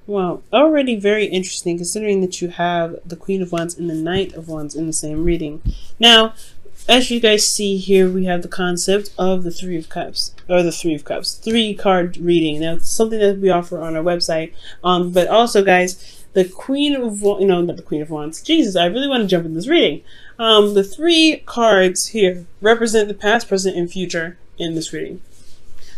Well, already very interesting considering that you have the Queen of Wands and the Knight of Wands in the same reading. Now, as you guys see here, we have the concept of the Three of Cups, or the Three of Cups, 3 card reading. Now, it's something that we offer on our website. But also, guys, the Queen of Wands, not the Queen of Wands. Jesus, I really want to jump in this reading. The 3 cards here represent the past, present, and future in this reading.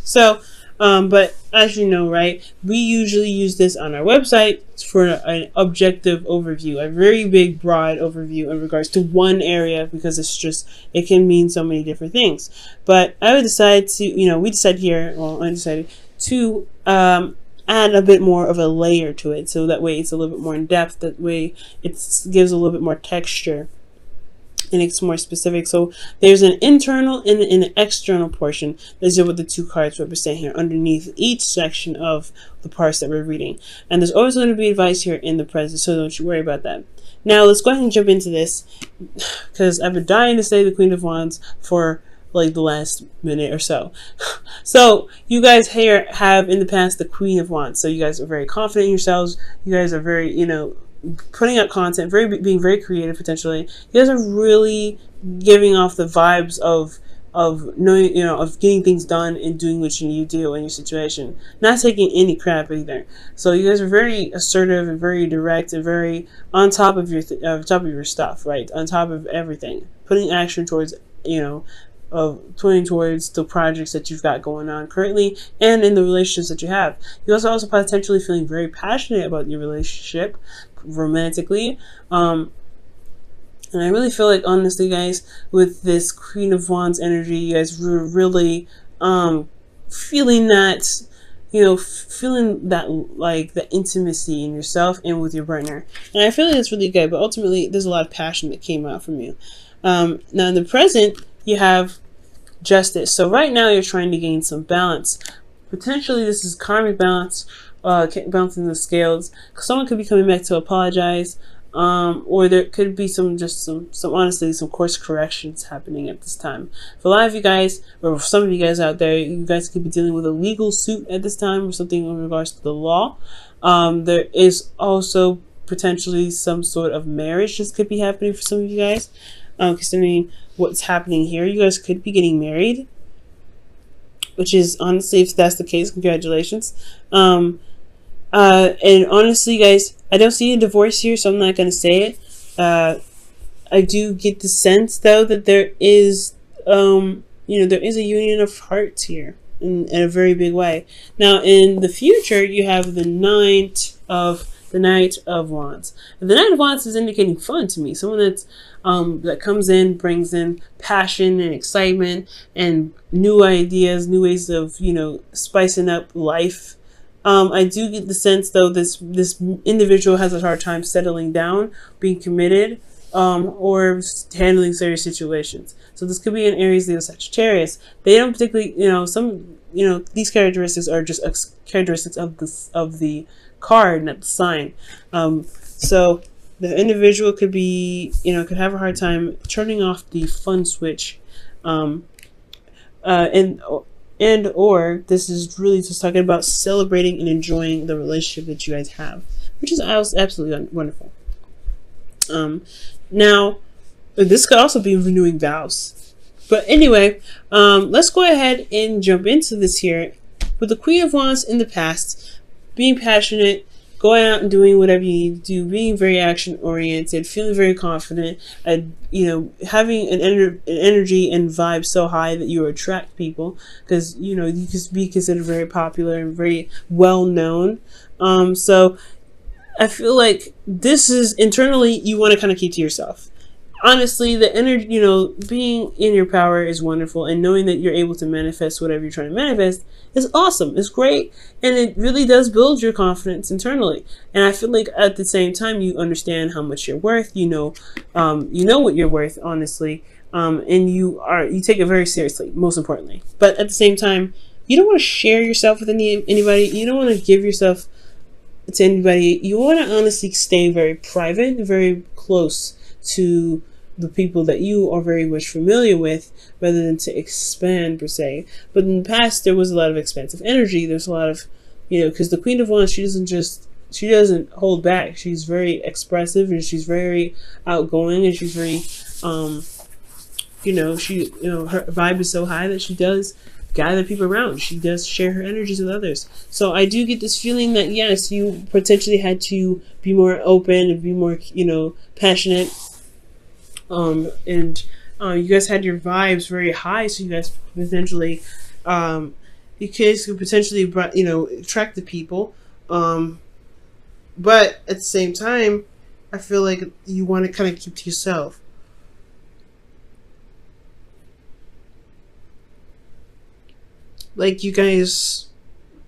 So, but as you know, right, we usually use this on our website for an objective overview, a very big, broad overview in regards to one area, because it can mean so many different things. But I would decide to, we decided here, well, I decided to add a bit more of a layer to it, so that way it's a little bit more in depth, that way it gives a little bit more texture. And it's more specific. So there's an internal and an external portion. These are what the 2 cards represent here underneath each section of the parts that we're reading. And there's always going to be advice here in the present, so don't you worry about that. Now let's go ahead and jump into this, because I've been dying to say the Queen of Wands for like the last minute or so. So you guys here have in the past the Queen of Wands. So you guys are very confident in yourselves. You guys are very, putting out content, being very creative potentially. You guys are really giving off the vibes of knowing, of getting things done and doing what you need to do in your situation. Not taking any crap either. So you guys are very assertive and very direct and very on top of your stuff, right? On top of everything. Putting action towards, pointing towards the projects that you've got going on currently and in the relationships that you have. You also potentially feeling very passionate about your relationship romantically. And I really feel like, honestly, guys, with this Queen of Wands energy, you guys were really feeling that, feeling that, like, the intimacy in yourself and with your partner. And I feel like it's really good, but ultimately there's a lot of passion that came out from you. Now in the present, you have Justice. So right now you're trying to gain some balance. Potentially this is karmic balance, balancing the scales. Someone could be coming back to apologize, or there could be some honestly some course corrections happening at this time. For a lot of you guys, or for some of you guys out there, you guys could be dealing with a legal suit at this time or something in regards to the law. There is also potentially some sort of marriage that could be happening for some of you guys. Considering what's happening here, you guys could be getting married, which is, honestly, if that's the case, congratulations. And honestly, guys, I don't see a divorce here, so I'm not going to say it. I do get the sense, though, that there is, there is a union of hearts here in a very big way. Now, in the future, you have the Knight of Wands. And the Knight of Wands is indicating fun to me. Someone that's that comes in, brings in passion and excitement and new ideas, new ways of, spicing up life. I do get the sense, though, this individual has a hard time settling down, being committed, or handling serious situations. So this could be an Aries, Leo, Sagittarius. They don't particularly, these characteristics are just characteristics of the card, not the sign. So the individual could be, could have a hard time turning off the fun switch, and or this is really just talking about celebrating and enjoying the relationship that you guys have, which is absolutely wonderful. Now, this could also be renewing vows. But anyway, let's go ahead and jump into this here. With the Queen of Wands in the past, being passionate, going out and doing whatever you need to do, being very action oriented, feeling very confident, and having an energy and vibe so high that you attract people, because you could be considered very popular and very well known. So I feel like this is internally you want to kind of keep to yourself. Honestly, the energy, being in your power is wonderful, and knowing that you're able to manifest whatever you're trying to manifest is awesome. It's great, and it really does build your confidence internally. And I feel like at the same time, you understand how much you're worth. You know what you're worth, honestly, and you take it very seriously. Most importantly, but at the same time, you don't want to share yourself with anybody. You don't want to give yourself to anybody. You want to honestly stay very private, very close to the people that you are very much familiar with, rather than to expand per se. But in the past, there was a lot of expansive energy. There's a lot of, because the Queen of Wands, she doesn't just she doesn't hold back. She's very expressive, and she's very outgoing, and she's very her vibe is so high that she does gather people around. She does share her energies with others. So I do get this feeling that yes, you potentially had to be more open and be more, passionate. And you guys had your vibes very high, so you guys potentially, could potentially, attract the people. But at the same time, I feel like you want to kind of keep to yourself. Like, you guys,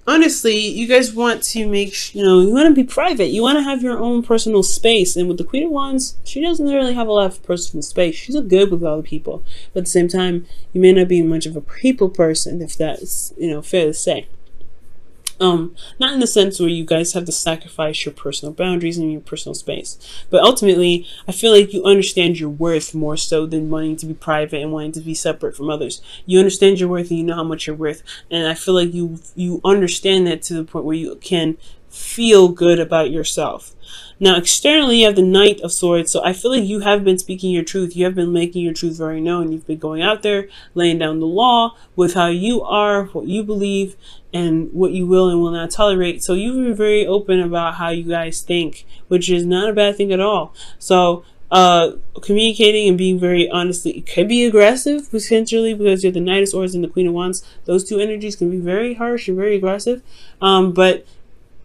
honestly, you guys want to make, you want to be private. You want to have your own personal space. And with the Queen of Wands, she doesn't really have a lot of personal space. She's good with other people. But at the same time, you may not be much of a people person, if that's, fair to say. Not in the sense where you guys have to sacrifice your personal boundaries and your personal space, but ultimately I feel like you understand your worth more so than wanting to be private and wanting to be separate from others. You understand your worth and you know how much you're worth, and I feel like you understand that to the point where you can feel good about yourself. Now, externally, you have the Knight of Swords, so I feel like you have been speaking your truth. You have been making your truth very known. You've been going out there, laying down the law with how you are, what you believe, and what you will and will not tolerate. So you've been very open about how you guys think, which is not a bad thing at all. So communicating and being very honest, it could be aggressive potentially because you're the Knight of Swords and the Queen of Wands. Those two energies can be very harsh and very aggressive, but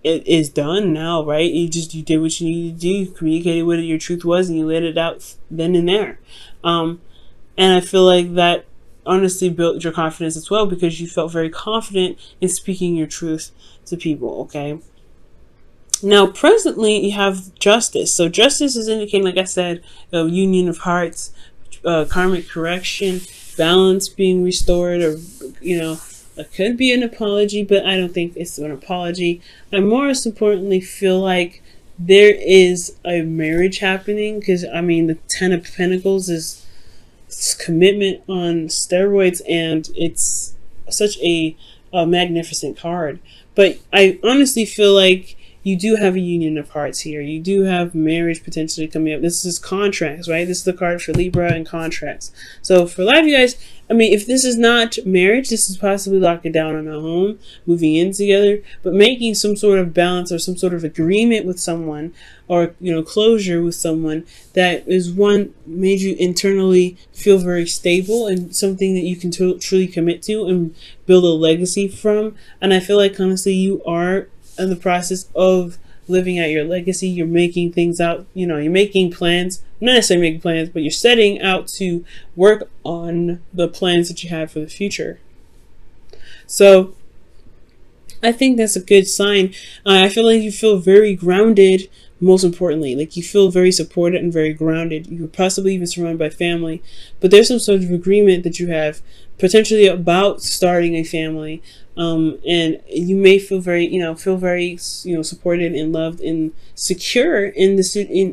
it is done now, right? You did what you needed to do. You communicated what your truth was, and you let it out then and there. And I feel like that honestly built your confidence as well, because you felt very confident in speaking your truth to people. Okay. Now, presently, you have Justice. So Justice is indicating, like I said, a union of hearts, karmic correction, balance being restored, or it could be an apology, but I don't think it's an apology. I most importantly feel like there is a marriage happening, because the Ten of Pentacles is commitment on steroids, and it's such a magnificent card. But I honestly feel like you do have a union of hearts here. You do have marriage potentially coming up. This is contracts, right? This is the card for Libra and contracts. So for a lot of you guys, if this is not marriage, this is possibly locking down on a home, moving in together, but making some sort of balance or some sort of agreement with someone, or closure with someone that is one made you internally feel very stable and something that you can truly commit to and build a legacy from. And I feel like honestly you are in the process of living out your legacy. You're making things out, you're making plans, not necessarily making plans, but you're setting out to work on the plans that you have for the future. So I think that's a good sign. I feel like you feel very grounded, most importantly. Like you feel very supported and very grounded. You're possibly even surrounded by family, but there's some sort of agreement that you have potentially about starting a family. And you may feel very, supported and loved and secure in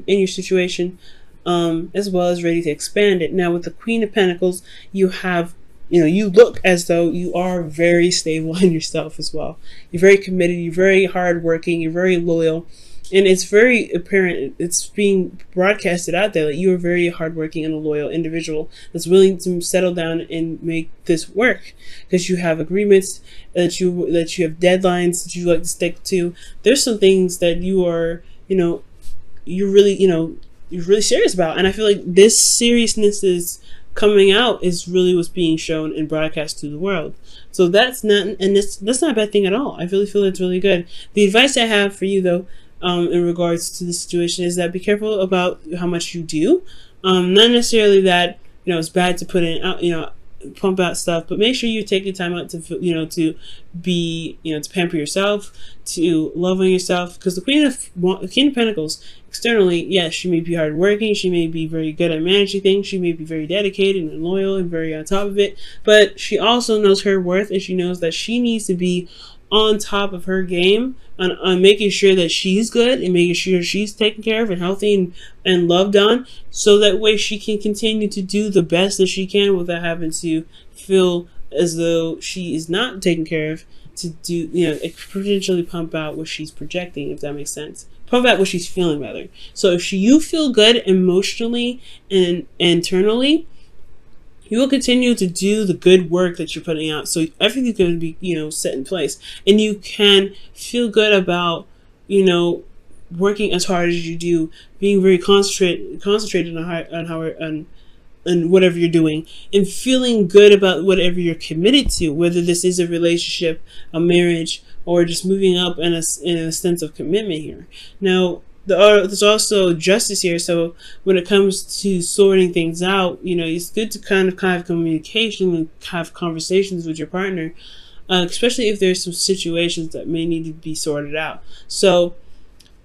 your situation, as well as ready to expand it. Now, with the Queen of Pentacles, you have, you look as though you are very stable in yourself as well. You're very committed. You're very hardworking. You're very loyal. And it's very apparent, it's being broadcasted out there that you are very hardworking and a loyal individual that's willing to settle down and make this work, because you have agreements, that you have deadlines that you like to stick to. There's some things that you are, you're really serious about. And I feel like this seriousness is coming out is really what's being shown and broadcast to the world. So that's not a bad thing at all. I really feel it's really good. The advice I have for you though, in regards to the situation, is that be careful about how much you do. Not necessarily that it's bad to put in out, pump out stuff, but make sure you take your time out to to be to pamper yourself, to love on yourself, because the Queen of Pentacles externally, yes, she may be hardworking, she may be very good at managing things, she may be very dedicated and loyal and very on top of it, but she also knows her worth, and she knows that she needs to be on top of her game on making sure that she's good and making sure she's taken care of and healthy and loved on, so that way she can continue to do the best that she can without having to feel as though she is not taken care of to do, potentially pump out what she's projecting, if that makes sense. Pump out what she's feeling, rather. So if you feel good emotionally and internally, you will continue to do the good work that you're putting out. So everything's going to be, set in place. And you can feel good about, working as hard as you do, being very concentrated on whatever you're doing, and feeling good about whatever you're committed to, whether this is a relationship, a marriage, or just moving up in a sense of commitment here. Now, there's also justice here. So when it comes to sorting things out, it's good to kind of have communication and have conversations with your partner, especially if there's some situations that may need to be sorted out. So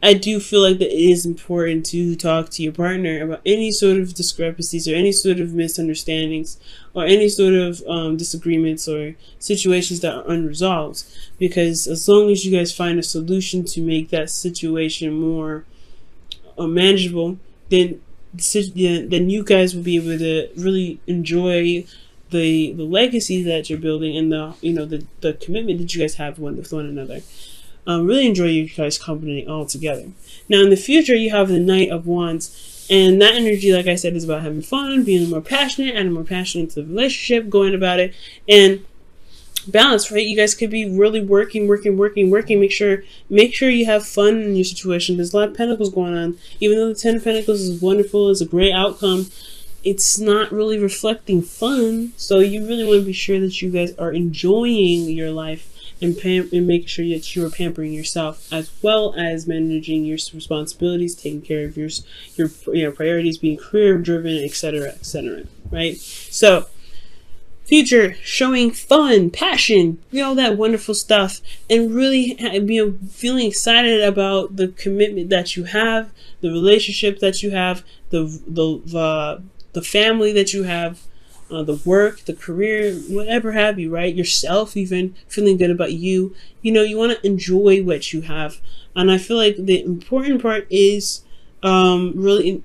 I do feel like that it is important to talk to your partner about any sort of discrepancies or any sort of misunderstandings or any sort of disagreements or situations that are unresolved. Because as long as you guys find a solution to make that situation more manageable, then you guys will be able to really enjoy the legacy that you're building and the commitment that you guys have with one another. Really enjoy you guys' company all together. Now, in the future, you have the Knight of Wands, and that energy, like I said, is about having fun, being more passionate, and more passionate into the relationship, going about it, and balance, right? You guys could be really working. Make sure you have fun in your situation. There's a lot of Pentacles going on. Even though the Ten of Pentacles is wonderful, it's a great outcome, it's not really reflecting fun. So you really want to be sure that you guys are enjoying your life and making sure that you are pampering yourself, as well as managing your responsibilities, taking care of your priorities, being career driven, etc., right? So future, showing fun, passion, all that wonderful stuff, and really feeling excited about the commitment that you have, the relationship that you have, the family that you have, the work, the career, whatever have you, right? Yourself, even feeling good about you. You want to enjoy what you have. And I feel like the important part is really,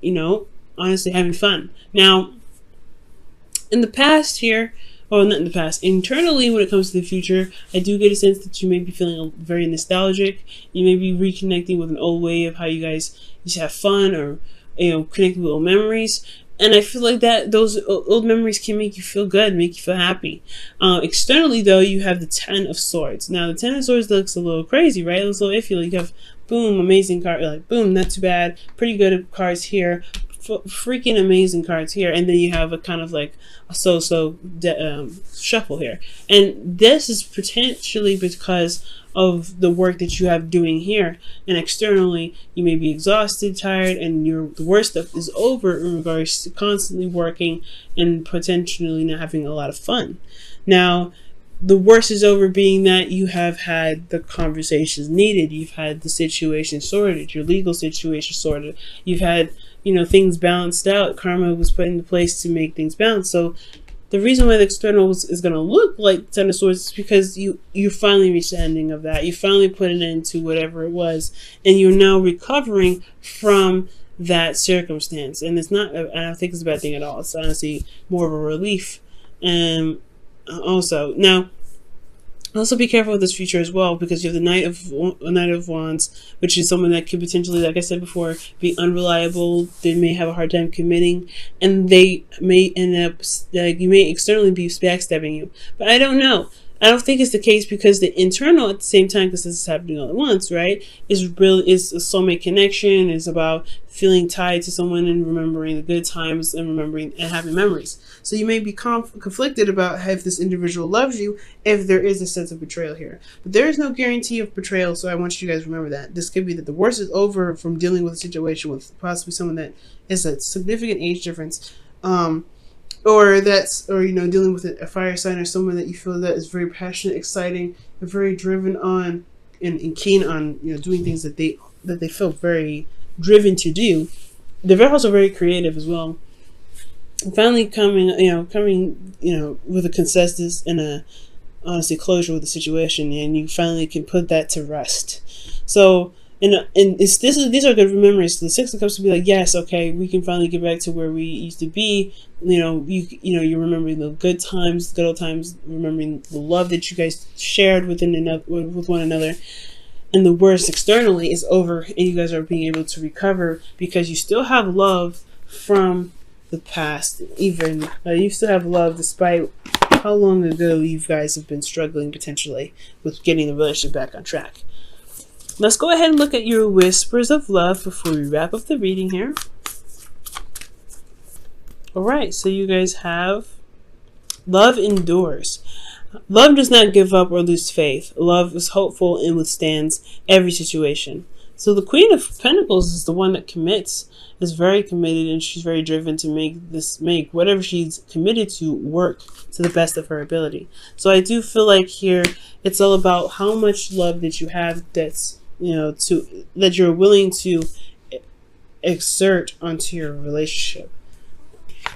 honestly having fun. Now, in the past here, or not in the past, internally when it comes to the future, I do get a sense that you may be feeling very nostalgic. You may be reconnecting with an old way of how you guys used to have fun, or, connecting with old memories. And I feel like that those old memories can make you feel good, make you feel happy. Externally, though, you have the Ten of Swords. Now, the Ten of Swords looks a little crazy, right? It looks a little iffy. Like you have, boom, amazing card. Like, boom, not too bad. Pretty good cards here. Freaking amazing cards here. And then you have a kind of like a so-so shuffle here. And this is potentially because of the work that you have doing here. And externally, you may be exhausted, tired, and the worst stuff is over in regards to constantly working and potentially not having a lot of fun. Now, the worst is over, being that you have had the conversations needed. You've had the situation sorted, your legal situation sorted. You've had, things balanced out. Karma was put into place to make things balance. So the reason why the external is going to look like Ten of Swords is because you finally reached the ending of that. You finally put an end to whatever it was, and you're now recovering from that circumstance. And I don't think it's a bad thing at all. It's honestly more of a relief. And also, now, also be careful with this future as well, because you have the Knight of Wands, which is someone that could potentially, like I said before, be unreliable. They may have a hard time committing, and they may end up, you may externally be backstabbing you. But I don't know. I don't think it's the case, because the internal at the same time, because this is happening all at once, right, is a soulmate connection, is about feeling tied to someone and remembering the good times and remembering and having memories. So you may be conflicted about if this individual loves you, if there is a sense of betrayal here. But there is no guarantee of betrayal, so I want you guys to remember that. This could be that the worst is over from dealing with a situation with possibly someone that is a significant age difference, or dealing with a fire sign, or someone that you feel that is very passionate, exciting, and very driven on and keen on doing things that they feel very driven to do. They're also very creative as well. And finally coming with a consensus and a honestly closure with the situation, and you finally can put that to rest. So these are good memories. The Six of Cups will be like, yes, okay, we can finally get back to where we used to be. You're remembering the good times, the good old times, remembering the love that you guys shared with one another. And the worst externally is over, and you guys are being able to recover because you still have love from the past. Even you still have love despite how long ago you guys have been struggling potentially with getting the relationship back on track. Let's go ahead and look at your whispers of love before we wrap up the reading here. Alright, so you guys have love endures. Love does not give up or lose faith. Love is hopeful and withstands every situation. So the Queen of Pentacles is the one that commits, is very committed, and she's very driven to make whatever she's committed to work to the best of her ability. So I do feel like here it's all about how much love that you have that you're willing to exert onto your relationship.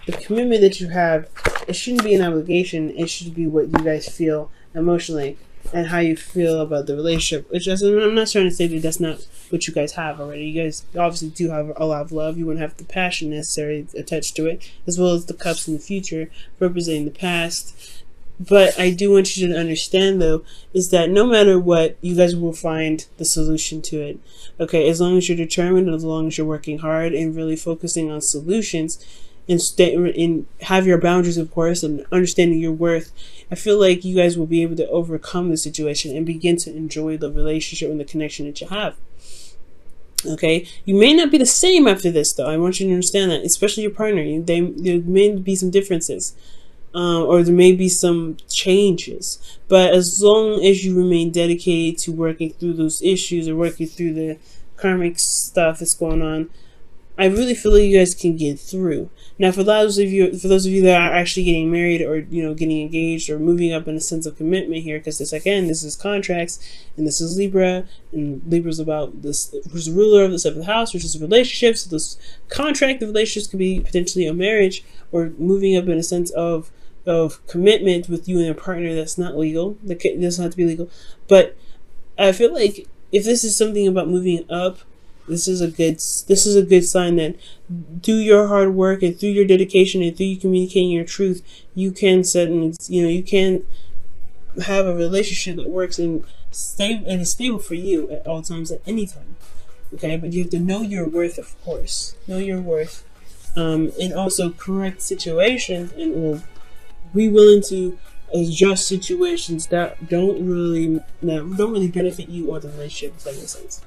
The commitment that you have, it shouldn't be an obligation. It should be what you guys feel emotionally and how you feel about the relationship. I'm not trying to say that that's not what you guys have already. You guys obviously do have a lot of love. You wouldn't have the passion necessary attached to it, as well as the cups in the future representing the past. But I do want you to understand, though, is that no matter what, you guys will find the solution to it. Okay, as long as you're determined, as long as you're working hard and really focusing on solutions, and have your boundaries, of course, and understanding your worth, I feel like you guys will be able to overcome the situation and begin to enjoy the relationship and the connection that you have. Okay, you may not be the same after this, though. I want you to understand that, especially your partner. There may be some differences, or there may be some changes. But as long as you remain dedicated to working through those issues or working through the karmic stuff that's going on, I really feel like you guys can get through. Now, for those of you that are actually getting married or getting engaged or moving up in a sense of commitment here, because this is contracts, and this is Libra, and Libra's about this, who's the ruler of the seventh house, which is relationships. So this contract of relationships could be potentially a marriage or moving up in a sense of commitment with you and your partner. That's not legal. That doesn't have to be legal. But I feel like if this is something about moving up, this is a good sign that through your hard work and through your dedication and through you communicating your truth, you can you can have a relationship that works and is stable for you at all times, at any time. Okay, but you have to know your worth, of course. Know your worth, and also correct situations, and will be willing to adjust situations that don't really benefit you or the relationship, if that makes sense.